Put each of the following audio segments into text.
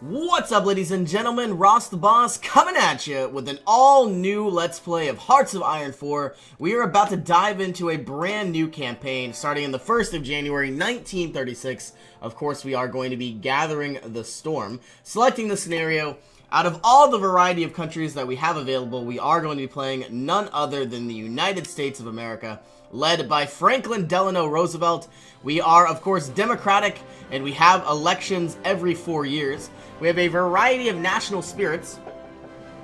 What's up, ladies and gentlemen? Ross the Boss coming at you with an all-new Let's Play of Hearts of Iron 4. We are about to dive into a brand new campaign starting on the 1st of January 1936. Of course, we are going to be gathering the storm. Selecting the scenario, out of all the variety of countries that we have available, we are going to be playing none other than the United States of America, led by Franklin Delano Roosevelt. We are, of course, democratic, and we have elections every 4 years. We have a variety of national spirits,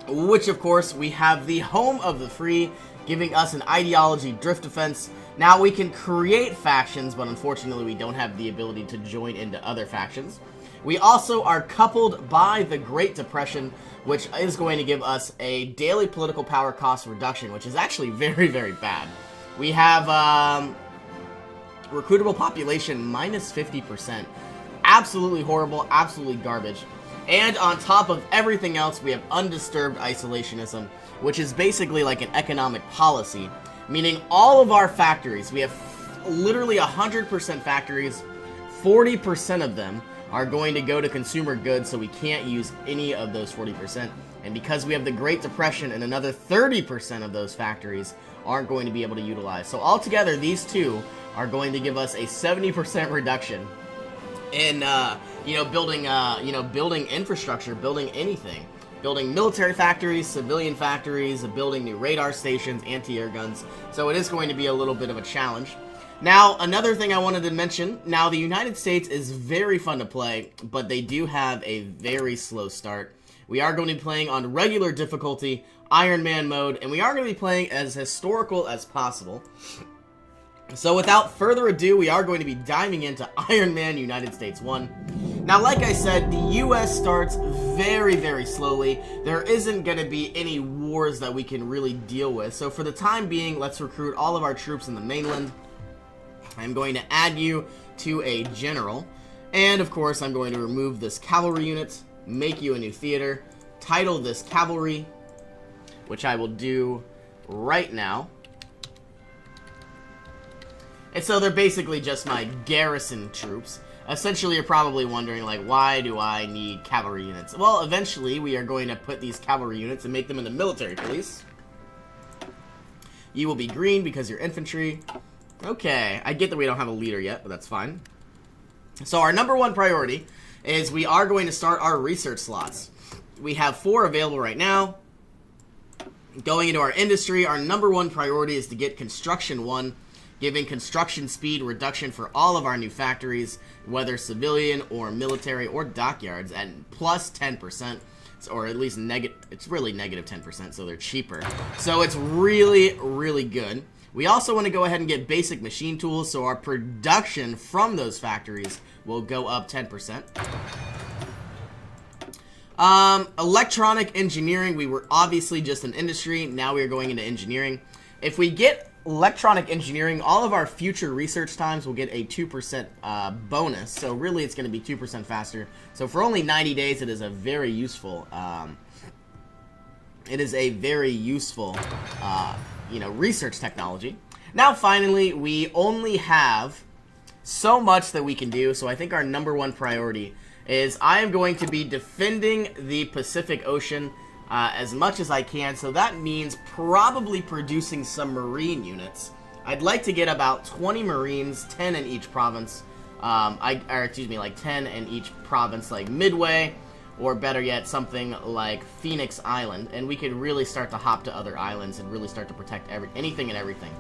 which, of course, we have the home of the free, giving us an ideology drift defense. Now, we can create factions, but unfortunately, we don't have the ability to join into other factions. We also are coupled by the Great Depression, which is going to give us a daily political power cost reduction, which is actually very, very bad. We have recruitable population minus 50%. Absolutely horrible, absolutely garbage. And on top of everything else, we have undisturbed isolationism, which is basically like an economic policy, meaning all of our factories, we have literally 100% factories, 40% of them are going to go to consumer goods, so we can't use any of those 40%. And because we have the Great Depression, and another 30% of those factories aren't going to be able to utilize. So altogether, these two are going to give us a 70% reduction in, building infrastructure, building anything. Building military factories, civilian factories, building new radar stations, anti-air guns. So it is going to be a little bit of a challenge. Now, another thing I wanted to mention, now the United States is very fun to play, but they do have a very slow start. We are going to be playing on regular difficulty, Iron Man mode, and we are going to be playing as historical as possible. So without further ado, we are going to be diving into Iron Man United States 1. Now, like I said, the US starts very, very slowly. There isn't going to be any wars that we can really deal with. So for the time being, let's recruit all of our troops in the mainland. I'm going to add you to a general. And of course, I'm going to remove this cavalry unit, make you a new theater, title this cavalry, which I will do right now. And so they're basically just my garrison troops. Essentially, you're probably wondering, like, why do I need cavalry units? Well, eventually, we are going to put these cavalry units and make them into military police. You will be green because you're infantry. Okay, I get that we don't have a leader yet, but that's fine. So our number one priority is we are going to start our research slots. We have 4 available right now. Going into our industry, our number one priority is to get construction 1. Giving construction speed reduction for all of our new factories, whether civilian or military or dockyards, at plus 10%, or at least it's really negative 10%, so they're cheaper. So it's really, really good. We also want to go ahead and get basic machine tools, so our production from those factories will go up 10%. Electronic engineering, we were obviously just an industry, now we are going into engineering. If we get electronic engineering, all of our future research times will get a 2% bonus, so really it's going to be 2% faster. So for only 90 days, it is a very useful, research technology. Now finally, we only have so much that we can do, so I think our number one priority is I am going to be defending the Pacific Ocean as much as I can, so that means probably producing some marine units. I'd like to get about 20 marines, 10 in each province, like 10 in each province, like Midway, or better yet, something like Phoenix Island, and we could really start to hop to other islands and really start to protect anything and everything.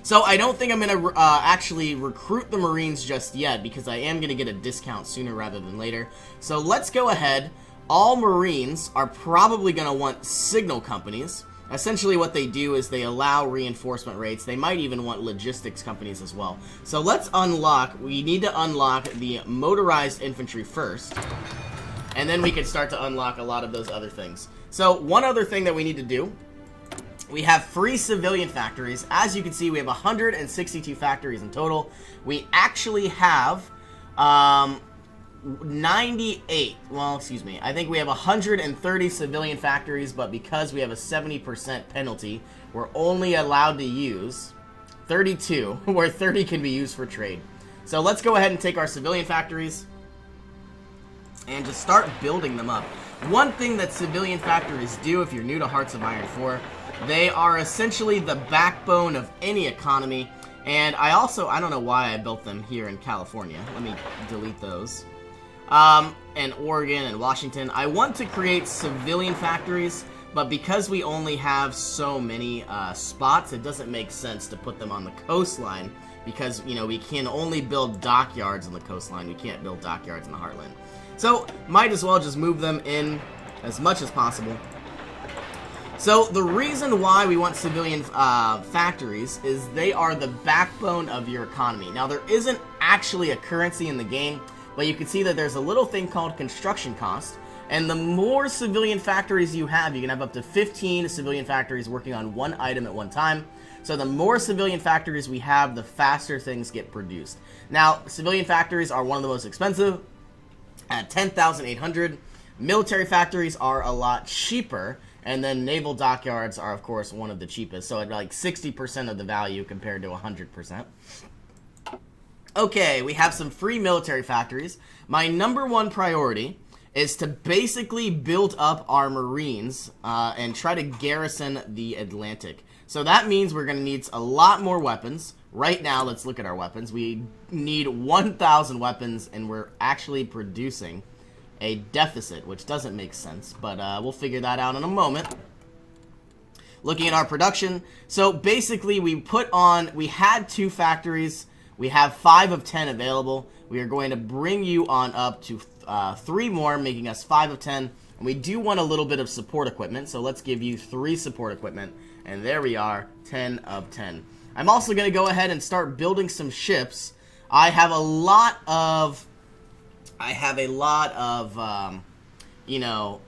So I don't think I'm going to actually recruit the Marines just yet, because I am going to get a discount sooner rather than later. So let's go ahead. All Marines are probably going to want signal companies. Essentially what they do is they allow reinforcement rates. They might even want logistics companies as well. So let's we need to unlock the motorized infantry first. And then we can start to unlock a lot of those other things. So one other thing that we need to do, we have free civilian factories. As you can see, we have 162 factories in total. We actually have 98, well, excuse me, I think we have 130 civilian factories, but because we have a 70% penalty, we're only allowed to use 32, where 30 can be used for trade. So let's go ahead and take our civilian factories. and just start building them up. One thing that civilian factories do, if you're new to Hearts of Iron 4, they are essentially the backbone of any economy. And I don't know why I built them here in California. Let me delete those. And Oregon and Washington. I want to create civilian factories, but because we only have so many spots, it doesn't make sense to put them on the coastline, because, you know, we can only build dockyards on the coastline. We can't build dockyards in the heartland. So, might as well just move them in as much as possible. So, the reason why we want civilian factories is they are the backbone of your economy. Now, there isn't actually a currency in the game, but you can see that there's a little thing called construction cost. And the more civilian factories you have, you can have up to 15 civilian factories working on one item at one time. So the more civilian factories we have, the faster things get produced. Now, civilian factories are one of the most expensive at 10,800. Military factories are a lot cheaper. And then naval dockyards are, of course, one of the cheapest. So at like 60% of the value compared to 100%. Okay, we have some free military factories. My number one priority is to basically build up our Marines and try to garrison the Atlantic. So that means we're going to need a lot more weapons. Right now, let's look at our weapons. We need 1,000 weapons, and we're actually producing a deficit, which doesn't make sense, but we'll figure that out in a moment. Looking at our production, so basically we had 2 factories. We have 5 of 10 available. We are going to bring you on up to 3 more, making us 5 of 10. And we do want a little bit of support equipment, so let's give you 3 support equipment. And there we are, 10 of 10. I'm also going to go ahead and start building some ships. I have a lot of, you know,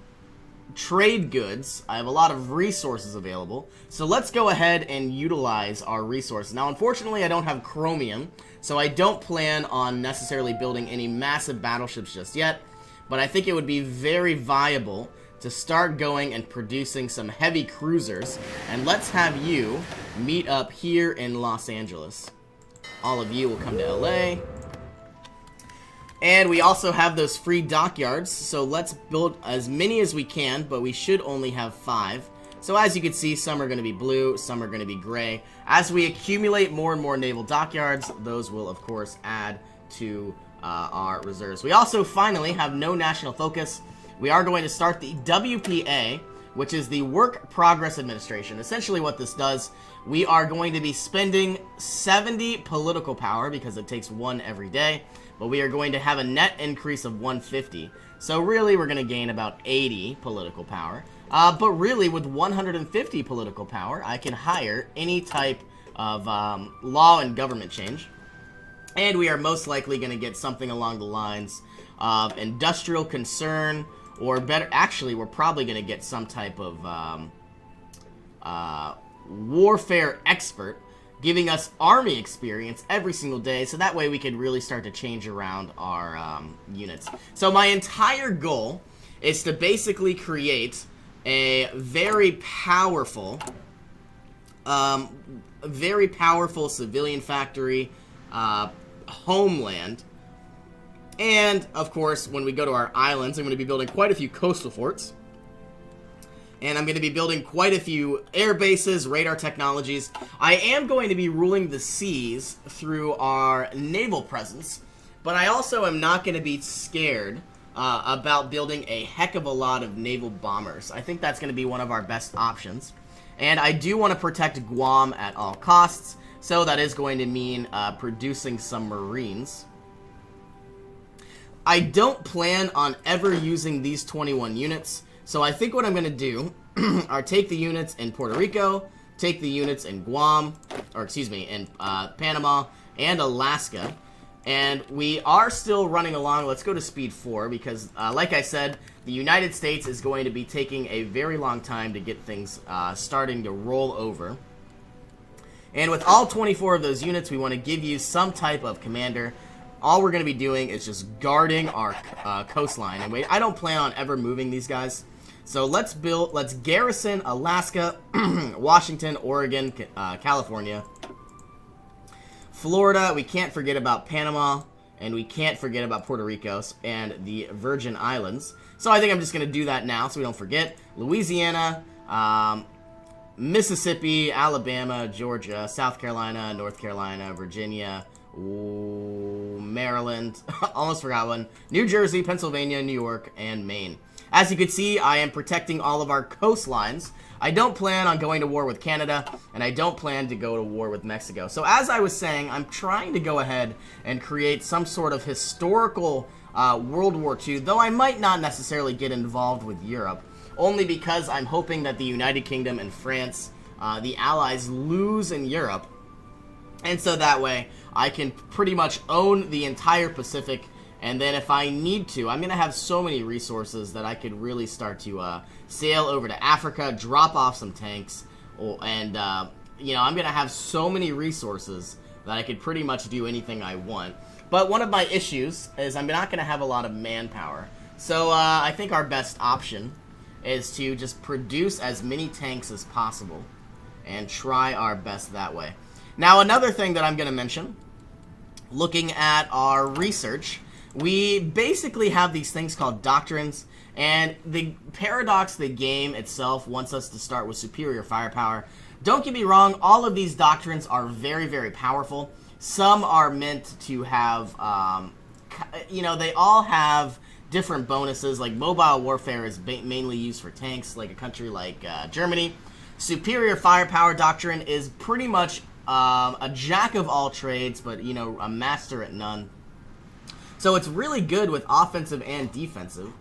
trade goods. I have a lot of resources available. So let's go ahead and utilize our resources. Now, unfortunately, I don't have chromium, so I don't plan on necessarily building any massive battleships just yet. But I think it would be very viable to start going and producing some heavy cruisers. And let's have you meet up here in Los Angeles. All of you will come to LA. And we also have those free dockyards, so let's build as many as we can, but we should only have 5. So as you can see, some are going to be blue, some are going to be gray. As we accumulate more and more naval dockyards, those will, of course, add to our reserves. We also finally have no national focus. We are going to start the WPA, which is the Work Progress Administration. Essentially what this does, we are going to be spending 70 political power, because it takes 1 every day. But we are going to have a net increase of 150. So really, we're going to gain about 80 political power. But really, with 150 political power, I can hire any type of law and government change. And we are most likely going to get something along the lines of industrial concern, or better, actually, we're probably going to get some type of warfare expert, giving us army experience every single day, so that way we can really start to change around our units. So my entire goal is to basically create a very powerful civilian factory homeland. And, of course, when we go to our islands, I'm going to be building quite a few coastal forts. And I'm going to be building quite a few air bases, radar technologies. I am going to be ruling the seas through our naval presence, but I also am not going to be scared about building a heck of a lot of naval bombers. I think that's going to be one of our best options. And I do want to protect Guam at all costs, so that is going to mean producing some Marines. I don't plan on ever using these 21 units. So I think what I'm going to do are take the units in Puerto Rico, take the units in Guam, or excuse me, in Panama and Alaska, and we are still running along. Let's go to speed 4 because, like I said, the United States is going to be taking a very long time to get things starting to roll over. And with all 24 of those units, we want to give you some type of commander. All we're going to be doing is just guarding our coastline. And wait, I don't plan on ever moving these guys. So let's garrison Alaska, Washington, Oregon, California, Florida. We can't forget about Panama. And we can't forget about Puerto Rico and the Virgin Islands. So I think I'm just going to do that now so we don't forget. Louisiana, Mississippi, Alabama, Georgia, South Carolina, North Carolina, Virginia, Maryland, almost forgot one, New Jersey, Pennsylvania, New York, and Maine. As you can see, I am protecting all of our coastlines. I don't plan on going to war with Canada, and I don't plan to go to war with Mexico. So as I was saying, I'm trying to go ahead and create some sort of historical World War II, though I might not necessarily get involved with Europe, only because I'm hoping that the United Kingdom and France, the Allies, lose in Europe. And so that way, I can pretty much own the entire Pacific. And then if I need to, I'm going to have so many resources that I could really start to sail over to Africa, drop off some tanks, and, you know, I'm going to have so many resources that I could pretty much do anything I want. But one of my issues is I'm not going to have a lot of manpower. So I think our best option is to just produce as many tanks as possible and try our best that way. Now, another thing that I'm going to mention, looking at our research, we basically have these things called doctrines, and the paradox, the game itself wants us to start with superior firepower. Don't get me wrong, all of these doctrines are very, very powerful. Some are meant to have, you know, they all have different bonuses, like mobile warfare is mainly used for tanks, like a country like Germany. Superior firepower doctrine is pretty much a jack of all trades, but, you know, a master at none. So it's really good with offensive and defensive.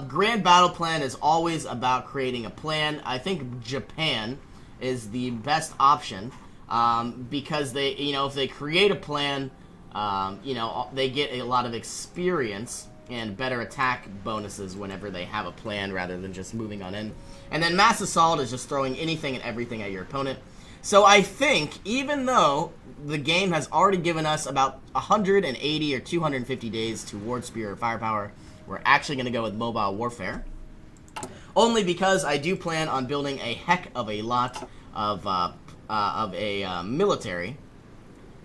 Grand Battle Plan is always about creating a plan. I think Japan is the best option because they, you know, if they create a plan, you know, they get a lot of experience and better attack bonuses whenever they have a plan rather than just moving on in. And then Mass Assault is just throwing anything and everything at your opponent. So I think, even though the game has already given us about 180 or 250 days toward superior firepower, we're actually going to go with mobile warfare. Only because I do plan on building a heck of a lot of military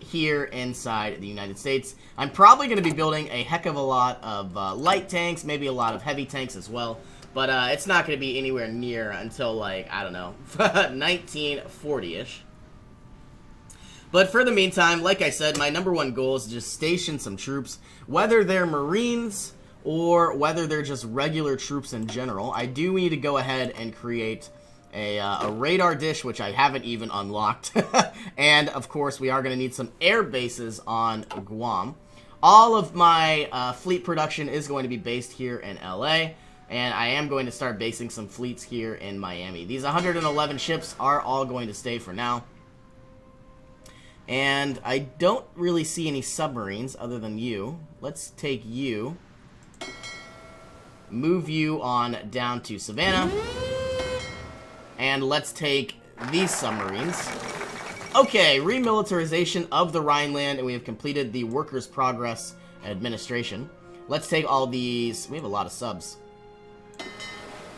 here inside the United States. I'm probably going to be building a heck of a lot of light tanks, maybe a lot of heavy tanks as well. But it's not going to be anywhere near until, like, I don't know, 1940-ish. But for the meantime, like I said, my number one goal is to just station some troops, whether they're Marines or whether they're just regular troops in general. I do need to go ahead and create a radar dish, which I haven't even unlocked. And, of course, we are going to need some air bases on Guam. All of my fleet production is going to be based here in LA. And I am going to start basing some fleets here in Miami. These 111 ships are all going to stay for now. And I don't really see any submarines other than you. Let's take you. Move you on down to Savannah. And let's take these submarines. Okay, remilitarization of the Rhineland, and we have completed the Workers' Progress Administration. Let's take all these. We have a lot of subs.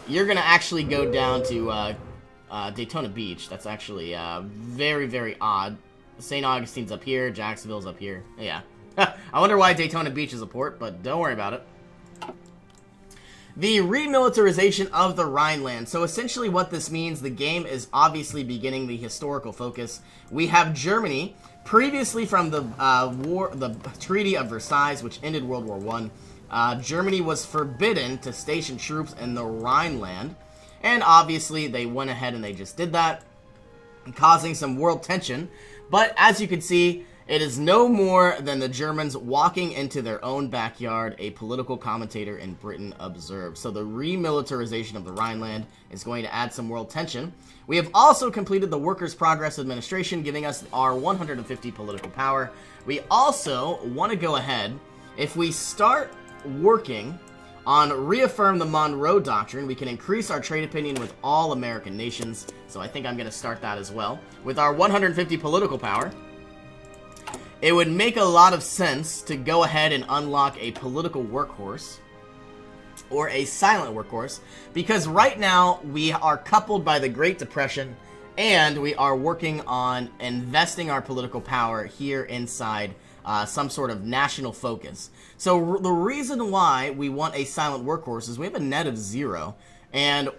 You're going to actually go down to Daytona Beach. That's actually very, very odd. St. Augustine's up here. Jacksonville's up here. Yeah. I wonder why Daytona Beach is a port, but don't worry about it. The remilitarization of the Rhineland. So essentially what this means, the game is obviously beginning the historical focus. We have Germany, previously from the the Treaty of Versailles, which ended World War I. Germany was forbidden to station troops in the Rhineland, and obviously they went ahead and they just did that, causing some world tension. But as you can see, it is no more than the Germans walking into their own backyard, a political commentator in Britain observed. So the remilitarization of the Rhineland is going to add some world tension. We have also completed the Workers' Progress Administration, giving us our 150 political power. We also want to go ahead, if we start working on reaffirm the Monroe Doctrine, we can increase our trade opinion with all American nations. So I think I'm going to start that as well. With our 150 political power, it would make a lot of sense to go ahead and unlock a political workhorse or a silent workhorse, because right now we are coupled by the Great Depression and we are working on investing our political power here inside some sort of national focus. So the reason why we want a silent workhorse is we have a net of 0, and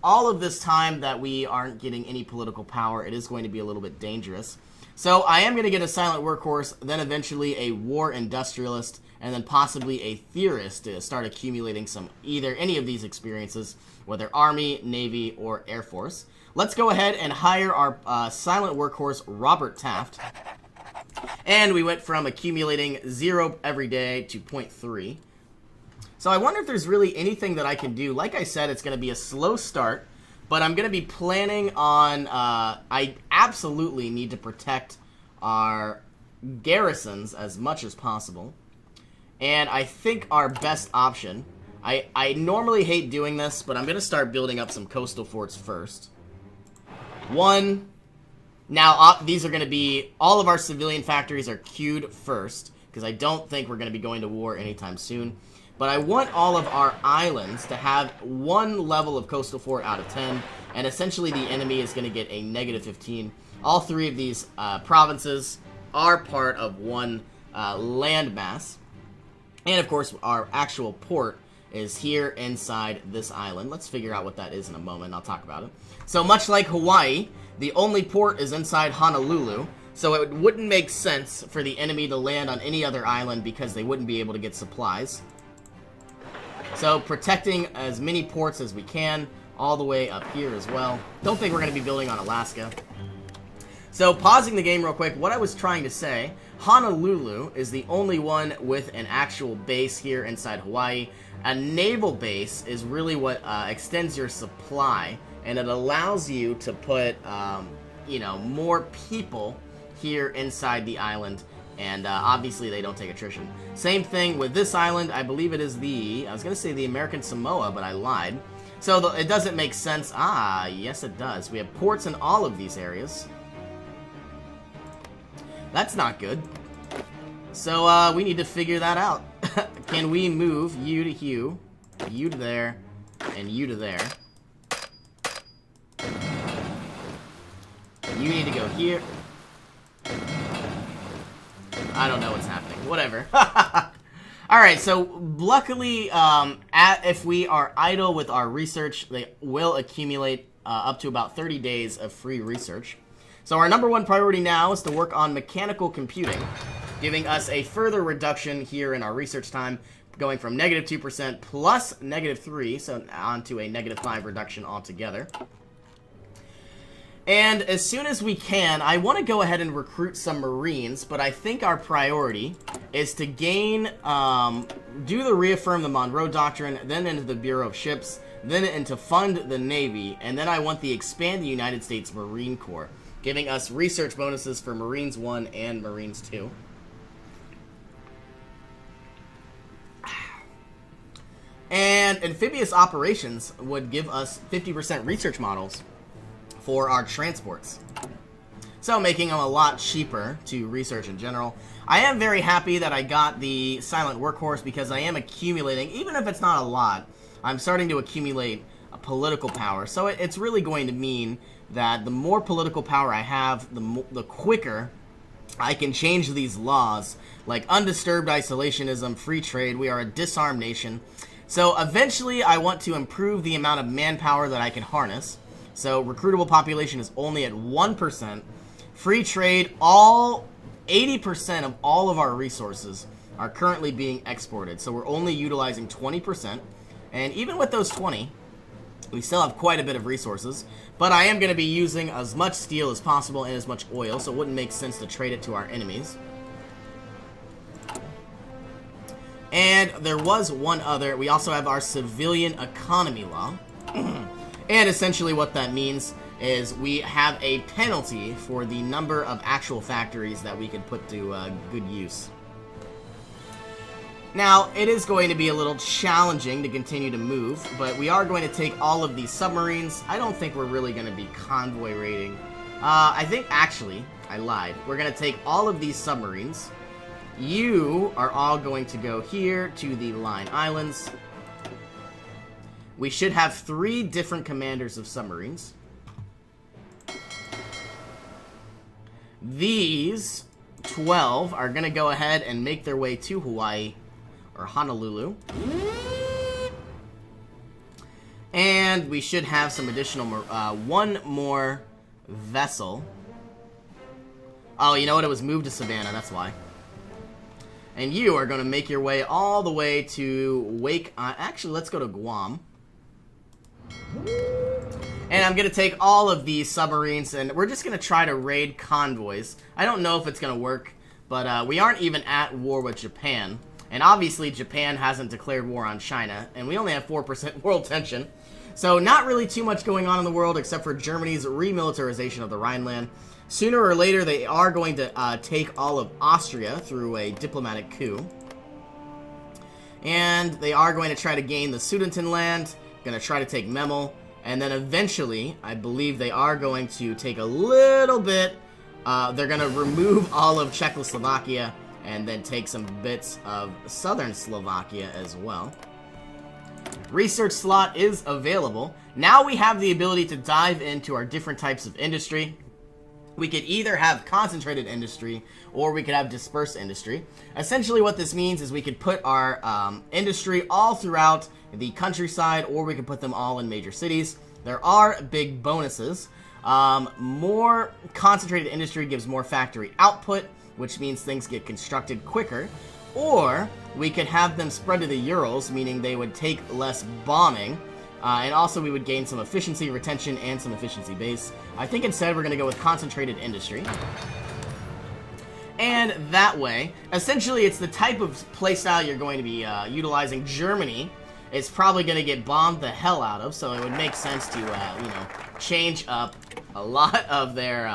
all of this time that we aren't getting any political power, it is going to be a little bit dangerous. So I am going to get a silent workhorse, then eventually a war industrialist, and then possibly a theorist to start accumulating either any of these experiences, whether Army, Navy, or Air Force. Let's go ahead and hire our silent workhorse, Robert Taft. And we went from accumulating 0 every day to 0.3. So I wonder if there's really anything that I can do. Like I said, it's going to be a slow start, but I'm going to be planning on... I absolutely need to protect our garrisons as much as possible. And I think our best option... I normally hate doing this, but I'm going to start building up some coastal forts first. One... Now, these are going to be... All of our civilian factories are queued first, because I don't think we're going to be going to war anytime soon. But I want all of our islands to have 1 level of coastal fort out of 10, and essentially the enemy is going to get a negative 15. All 3 of these provinces are part of 1 landmass. And, of course, our actual port is here inside this island. Let's figure out what that is in a moment. I'll talk about it. So, much like Hawaii, the only port is inside Honolulu, so it wouldn't make sense for the enemy to land on any other island because they wouldn't be able to get supplies. So protecting as many ports as we can, all the way up here as well. Don't think we're going to be building on Alaska. So pausing the game real quick, what I was trying to say, Honolulu is the only one with an actual base here inside Hawaii. A naval base is really what extends your supply, and it allows you to put, more people here inside the island, and obviously they don't take attrition. Same thing with this island. I believe it is I was going to say the American Samoa, but I lied. So it doesn't make sense. Ah, yes it does. We have ports in all of these areas. That's not good. So we need to figure that out. Can we move you to Hugh, you to there, and you to there? You need to go here. I don't know what's happening. Whatever. Alright, so luckily, if we are idle with our research, they will accumulate up to about 30 days of free research. So our number 1 priority now is to work on mechanical computing, giving us a further reduction here in our research time, going from negative 2% plus negative 3, so on to a negative 5 reduction altogether. And as soon as we can, I want to go ahead and recruit some Marines, but I think our priority is to gain, reaffirm the Monroe Doctrine, then into the Bureau of Ships, then into fund the Navy, and then I want to expand the United States Marine Corps, giving us research bonuses for Marines 1 and Marines 2. And amphibious operations would give us 50% research models for our transports, so making them a lot cheaper to research in general. I am very happy that I got the silent workhorse because I am accumulating, even if it's not a lot, I'm starting to accumulate a political power. So it's really going to mean that the more political power I have, the quicker I can change these laws, like undisturbed isolationism, free trade. We are a disarmed nation. So eventually I want to improve the amount of manpower that I can harness. So recruitable population is only at 1%. Free trade, 80% of all of our resources are currently being exported. So we're only utilizing 20%. And even with those 20, we still have quite a bit of resources. But I am going to be using as much steel as possible and as much oil, so it wouldn't make sense to trade it to our enemies. And there was one other. We also have our civilian economy law. And essentially what that means is we have a penalty for the number of actual factories that we can put to good use. Now, it is going to be a little challenging to continue to move, but we are going to take all of these submarines. I don't think we're really going to be convoy raiding. I think, actually, I lied. We're going to take all of these submarines. You are all going to go here to the Line Islands. We should have 3 different commanders of submarines. These 12 are going to go ahead and make their way to Hawaii, or Honolulu. And we should have some additional, one more vessel. Oh, you know what? It was moved to Savannah, that's why. And you are going to make your way all the way to Wake... actually, let's go to Guam. And I'm going to take all of these submarines, and we're just going to try to raid convoys. I don't know if it's going to work, but we aren't even at war with Japan. And obviously, Japan hasn't declared war on China, and we only have 4% world tension. So not really too much going on in the world, except for Germany's remilitarization of the Rhineland. Sooner or later, they are going to take all of Austria through a diplomatic coup. And they are going to try to gain the Sudetenland, going to try to take Memel. And then eventually, I believe they are going to take a little bit, they're going to remove all of Czechoslovakia and then take some bits of southern Slovakia as well. Research slot is available. Now we have the ability to dive into our different types of industry. We could either have concentrated industry or we could have dispersed industry. Essentially what this means is we could put our industry all throughout the countryside, or we could put them all in major cities. There are big bonuses. More concentrated industry gives more factory output, which means things get constructed quicker. Or we could have them spread to the Urals, meaning they would take less bombing. And also we would gain some efficiency retention and some efficiency base. I think instead we're going to go with concentrated industry. And that way, essentially it's the type of playstyle you're going to be utilizing. Germany is probably going to get bombed the hell out of, so it would make sense to, you know, change up a lot of their,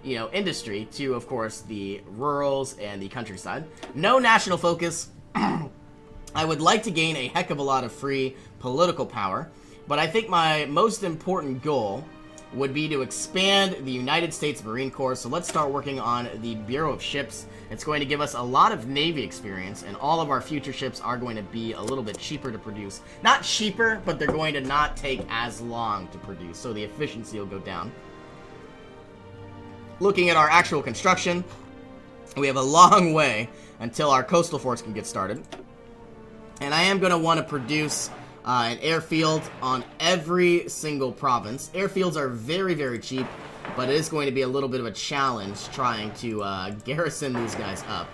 you know, industry to, of course, the rurals and the countryside. No national focus. I would like to gain a heck of a lot of free political power, but I think my most important goal would be to expand the United States Marine Corps. So let's start working on the Bureau of Ships. It's going to give us a lot of Navy experience, and all of our future ships are going to be a little bit cheaper to produce. Not cheaper, but they're going to not take as long to produce, so the efficiency will go down. Looking at our actual construction, we have a long way until our coastal forts can get started. And I am going to want to produce an airfield on every single province. Airfields are very, very cheap, but it is going to be a little bit of a challenge trying to garrison these guys up.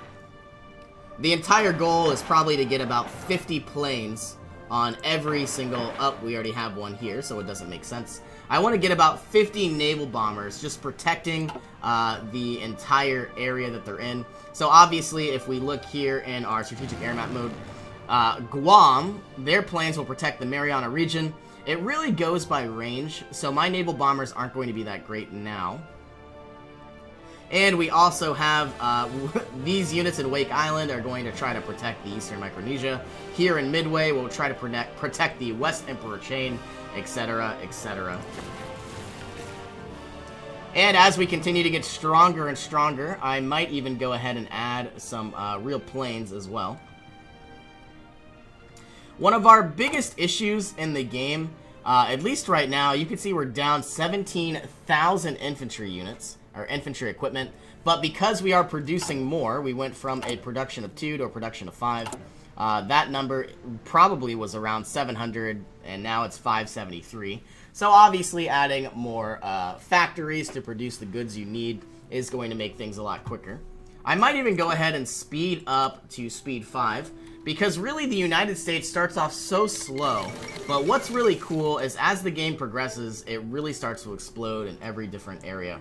The entire goal is probably to get about 50 planes on every single... Oh, we already have one here, so it doesn't make sense. I want to get about 50 naval bombers, just protecting the entire area that they're in. So obviously, if we look here in our strategic air map mode, Guam, their planes will protect the Mariana region. It really goes by range, so my naval bombers aren't going to be that great now. And we also have these units in Wake Island are going to try to protect the Eastern Micronesia. Here in Midway, we'll try to protect the West Emperor chain, etc., etc. And as we continue to get stronger and stronger, I might even go ahead and add some real planes as well. One of our biggest issues in the game, at least right now, you can see we're down 17,000 infantry units, or infantry equipment, but because we are producing more, we went from a production of 2 to a production of 5. That number probably was around 700, and now it's 573. So obviously adding more factories to produce the goods you need is going to make things a lot quicker. I might even go ahead and speed up to speed 5, because really the United States starts off so slow, but what's really cool is as the game progresses, it really starts to explode in every different area.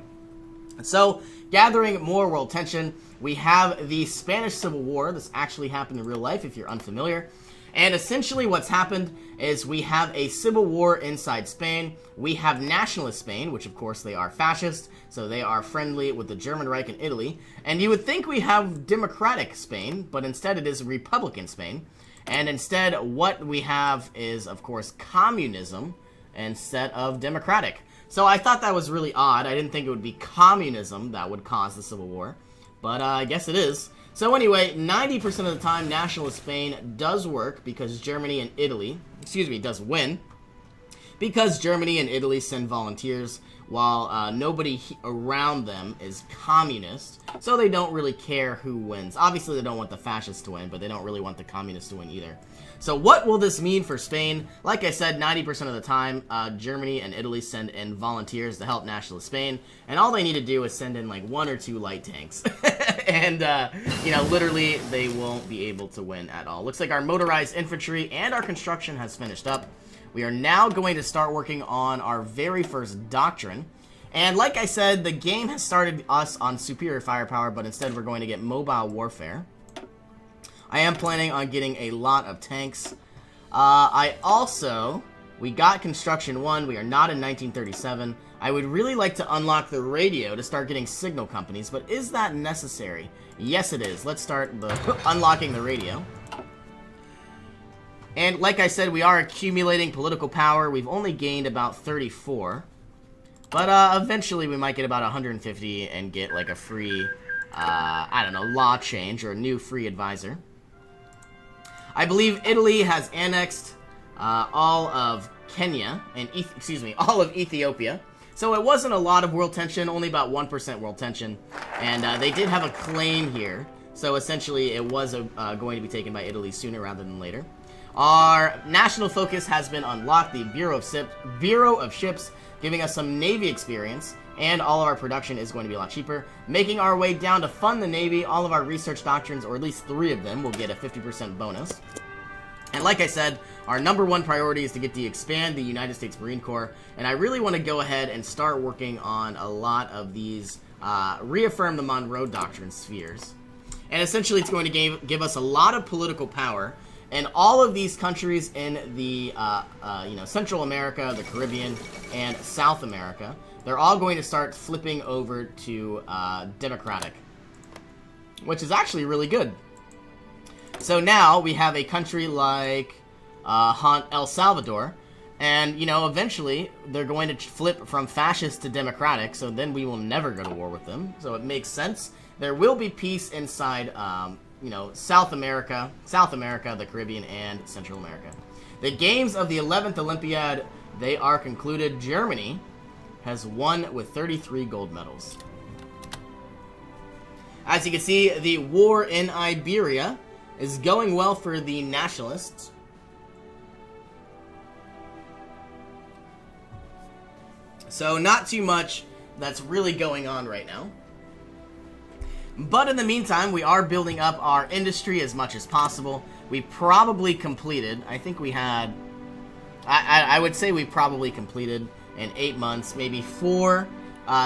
So, gathering more world tension, we have the Spanish Civil War. This actually happened in real life if you're unfamiliar. And essentially what's happened is we have a civil war inside Spain. We have nationalist Spain, which of course they are fascist, so they are friendly with the German Reich and Italy. And you would think we have democratic Spain, but instead it is Republican Spain. And instead what we have is, of course, communism instead of democratic. So I thought that was really odd. I didn't think it would be communism that would cause the Civil War, but I guess it is. So anyway, 90% of the time, nationalist Spain does work because Germany and Italy, does win, because Germany and Italy send volunteers. while nobody around them is communist, so they don't really care who wins. Obviously, they don't want the fascists to win, but they don't really want the communists to win either. So what will this mean for Spain? Like I said, 90% of the time, Germany and Italy send in volunteers to help nationalist Spain, and all they need to do is send in like 1 or 2 light tanks. And, you know, literally, they won't be able to win at all. Looks like our motorized infantry and our construction has finished up. We are now going to start working on our very first doctrine. And like I said, the game has started us on superior firepower, but instead we're going to get mobile warfare. I am planning on getting a lot of tanks. We got construction 1. We are not in 1937. I would really like to unlock the radio to start getting signal companies, but is that necessary? Yes, it is. Let's start unlocking the radio. And like I said, we are accumulating political power. We've only gained about 34. But eventually we might get about 150 and get like a free, I don't know, law change or a new free advisor. I believe Italy has annexed all of Kenya and, all of Ethiopia. So it wasn't a lot of world tension, only about 1% world tension. And they did have a claim here. So essentially it was going to be taken by Italy sooner rather than later. Our national focus has been unlocked, the Bureau of Ships, giving us some Navy experience, and all of our production is going to be a lot cheaper. Making our way down to fund the Navy, all of our research doctrines, or at least 3 of them, will get a 50% bonus. And like I said, our #1 priority is to get to expand the United States Marine Corps, and I really want to go ahead and start working on a lot of these reaffirm the Monroe Doctrine spheres. And essentially it's going to give us a lot of political power. And all of these countries in the, Central America, the Caribbean, and South America, they're all going to start flipping over to democratic, which is actually really good. So now we have a country like El Salvador, and, you know, eventually they're going to flip from fascist to democratic, so then we will never go to war with them. So it makes sense. There will be peace inside South America, the Caribbean, and Central America. The games of the 11th Olympiad, they are concluded. Germany has won with 33 gold medals. As you can see, the war in Iberia is going well for the nationalists. So not too much that's really going on right now. But in the meantime, we are building up our industry as much as possible. We probably completed, I think we had, I would say we probably completed in 8 months, maybe 4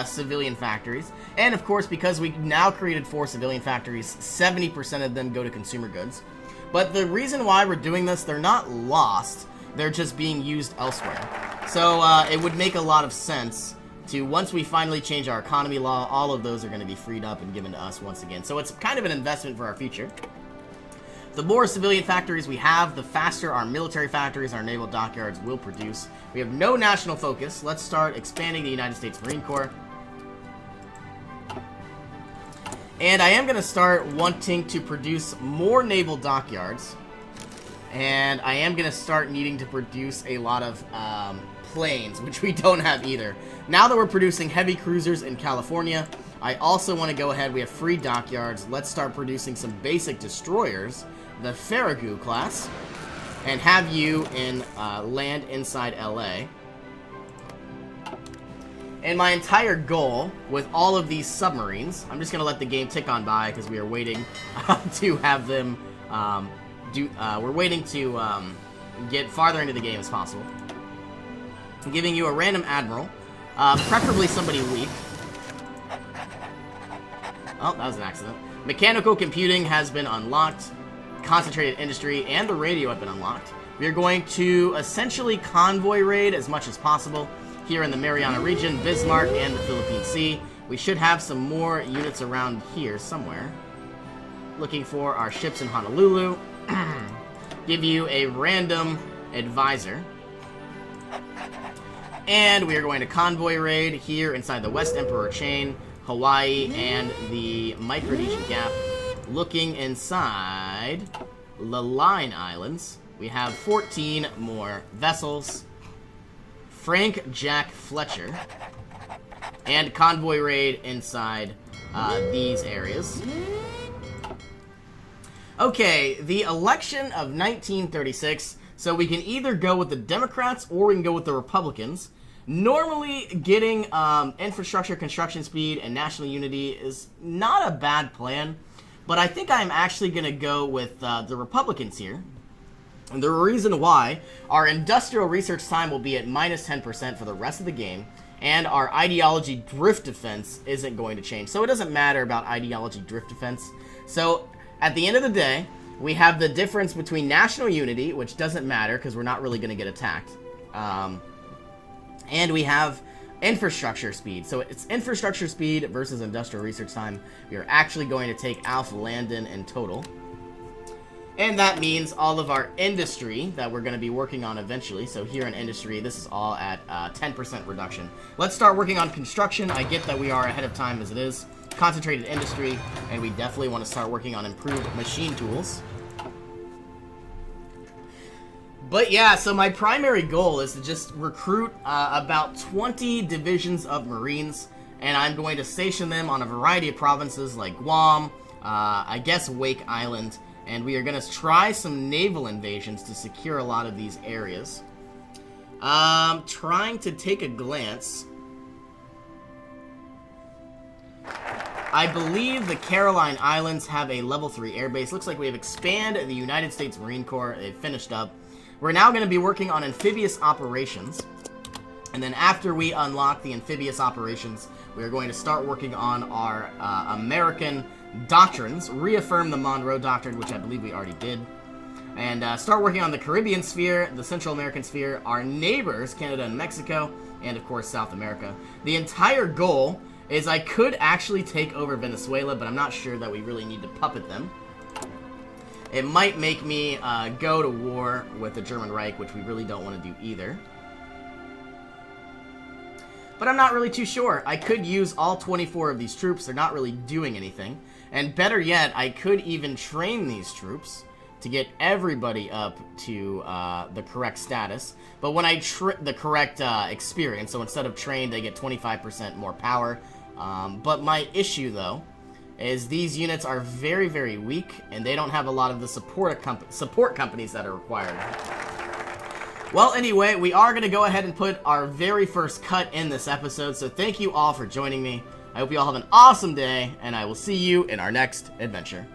civilian factories. And of course, because we now created 4 civilian factories, 70% of them go to consumer goods. But the reason why we're doing this, they're not lost, they're just being used elsewhere. So it would make a lot of sense to, once we finally change our economy law, all of those are going to be freed up and given to us once again. So it's kind of an investment for our future. The more civilian factories we have, the faster our military factories, our naval dockyards will produce. We have no national focus. Let's start expanding the United States Marine Corps. And I am going to start wanting to produce more naval dockyards. And I am going to start needing to produce a lot of planes, which we don't have either. Now that we're producing heavy cruisers in California, I also want to go ahead. We have free dockyards. Let's start producing some basic destroyers, the Farragut class, and have you in land inside LA. And my entire goal with all of these submarines, I'm just going to let the game tick on by because we are waiting to have them we're waiting to get farther into the game as possible. I'm giving you a random admiral, preferably somebody weak. Oh, that was an accident. Mechanical computing has been unlocked. Concentrated industry and the radio have been unlocked. We are going to essentially convoy raid as much as possible here in the Mariana region, Bismarck, and the Philippine Sea. We should have some more units around here somewhere. Looking for our ships in Honolulu. Give you a random advisor. And we are going to convoy raid here inside the West Emperor Chain, Hawaii, and the Micronesian Gap. Looking inside the Line Islands, we have 14 more vessels. Frank Jack Fletcher and Convoy raid inside these areas. Okay, the election of 1936. So we can either go with the Democrats or we can go with the Republicans. Normally, getting infrastructure, construction speed, and national unity is not a bad plan, but I think I'm actually going to go with the Republicans here. And the reason why, our industrial research time will be at minus 10% for the rest of the game, and our ideology drift defense isn't going to change. So it doesn't matter about ideology drift defense. So at the end of the day, we have the difference between national unity, which doesn't matter because we're not really going to get attacked. And we have infrastructure speed. So it's infrastructure speed versus industrial research time. We are actually going to take Alpha Landon in total. And that means all of our industry that we're going to be working on eventually. So here in industry, this is all at 10% reduction. Let's start working on construction. I get that we are ahead of time as it is. Concentrated industry, and we definitely want to start working on improved machine tools. But yeah, so my primary goal is to just recruit about 20 divisions of Marines, and I'm going to station them on a variety of provinces like Guam, I guess Wake Island, and we are going to try some naval invasions to secure a lot of these areas. Trying to take a glance. I believe the Caroline Islands have a level 3 airbase. Looks like we have expanded the United States Marine Corps. They've finished up. We're now going to be working on amphibious operations. And then after we unlock the amphibious operations, we are going to start working on our American doctrines. Reaffirm the Monroe Doctrine, which I believe we already did. And start working on the Caribbean sphere, the Central American sphere, our neighbors, Canada and Mexico, and of course South America. The entire goal is I could actually take over Venezuela, but I'm not sure that we really need to puppet them. It might make me go to war with the German Reich, which we really don't want to do either. But I'm not really too sure. I could use all 24 of these troops. They're not really doing anything. And better yet, I could even train these troops to get everybody up to the correct status. But when I the correct experience, so instead of trained, they get 25% more power. But my issue, though, is these units are very, very weak, and they don't have a lot of the support companies that are required. Well, anyway, we are going to go ahead and put our very first cut in this episode, so thank you all for joining me. I hope you all have an awesome day, and I will see you in our next adventure.